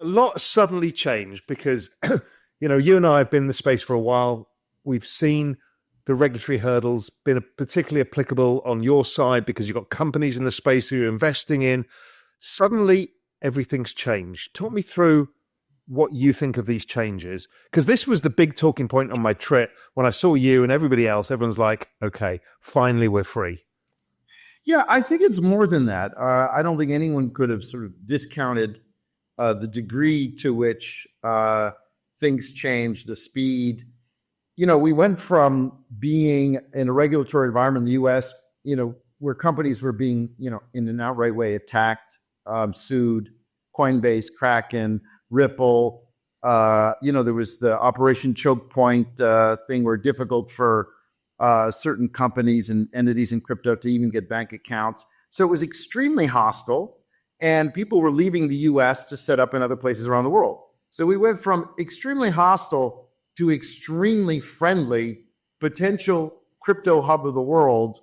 lot suddenly changed because, you and I have been in the space for a while. We've seen the regulatory hurdles been particularly applicable on your side because you've got companies in the space who you're investing in. Suddenly, everything's changed. Talk me through what you think of these changes, because this was the big talking point on my trip. When I saw you and everybody else, everyone's like, okay, finally we're free. Yeah, I think it's more than that. I don't think anyone could have sort of discounted the degree to which things changed, the speed. We went from being in a regulatory environment in the U.S., where companies were being, in an outright way attacked, sued, Coinbase, Kraken, Ripple. There was the Operation Choke Point thing where difficult for certain companies and entities in crypto to even get bank accounts. So it was extremely hostile, and people were leaving the U.S. to set up in other places around the world. So we went from extremely hostile to extremely friendly, potential crypto hub of the world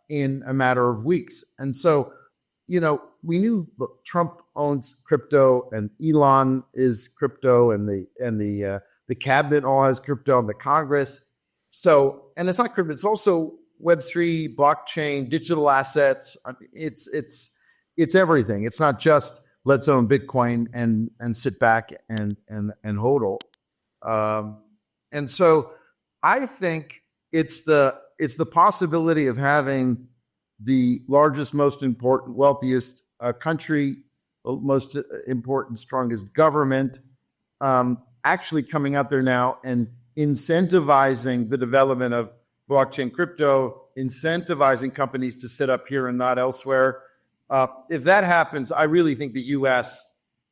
in a matter of weeks. And so, we knew, look, Trump owns crypto, and Elon is crypto, and the cabinet all has crypto, and the Congress. So, and it's not crypto; it's also Web3, blockchain, digital assets. It's everything. It's not just let's own Bitcoin and sit back and hodl. And so I think it's the possibility of having the largest, most important, wealthiest country, most important, strongest government, actually coming out there now and incentivizing the development of blockchain crypto, incentivizing companies to set up here and not elsewhere. If that happens, I really think the U.S.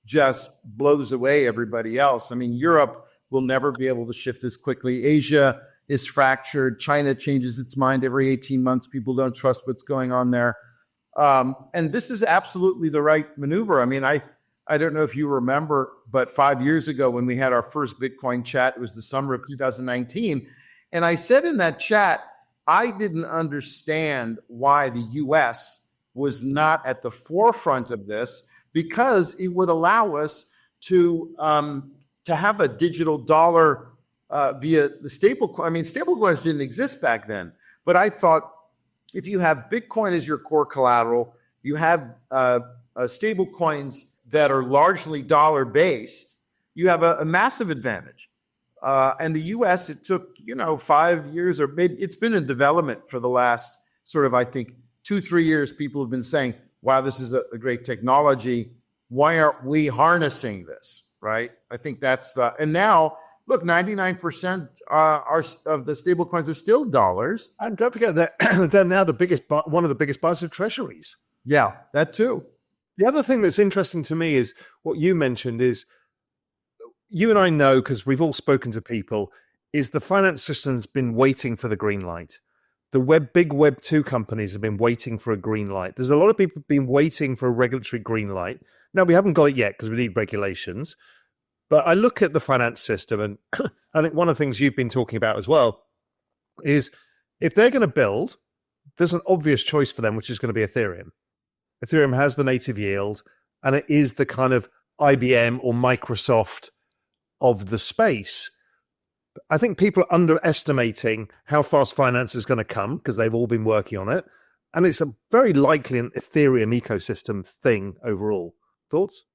just blows away everybody else. I mean, Europe will never be able to shift this quickly. Asia is fractured. China changes its mind every 18 months. People don't trust what's going on there. And this is absolutely the right maneuver. I mean, I don't know if you remember, but 5 years ago when we had our first Bitcoin chat, it was the summer of 2019. And I said in that chat, I didn't understand why the U.S. was not at the forefront of this, because it would allow us to have a digital dollar via the stablecoin. I mean, stablecoins didn't exist back then, but I thought if you have Bitcoin as your core collateral, you have stablecoins that are largely dollar-based, you have a massive advantage. And the U.S., it took 5 years, or maybe it's been in development for the last sort of, I think, 2-3 years. People have been saying, wow, this is a great technology. Why aren't we harnessing this, right? I think that's and now, look, 99% of the stable coins are still dollars. And don't forget that they're now one of the biggest buyers of treasuries. Yeah, that too. The other thing that's interesting to me is what you mentioned is, you and I know, because we've all spoken to people, is the finance system's been waiting for the green light. The big Web 2 companies have been waiting for a green light. There's a lot of people who've been waiting for a regulatory green light. Now, we haven't got it yet because we need regulations. But I look at the finance system, and I think one of the things you've been talking about as well is if they're going to build, there's an obvious choice for them, which is going to be Ethereum. Ethereum has the native yield, and it is the kind of IBM or Microsoft of the space. I think people are underestimating how fast finance is going to come because they've all been working on it. And it's a very likely an Ethereum ecosystem thing overall. Thoughts?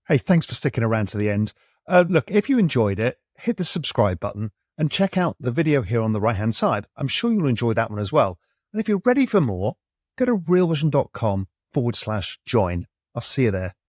Hey, thanks for sticking around to the end. Look, if you enjoyed it, hit the subscribe button and check out the video here on the right-hand side. I'm sure you'll enjoy that one as well. And if you're ready for more, go to realvision.com/join. I'll see you there.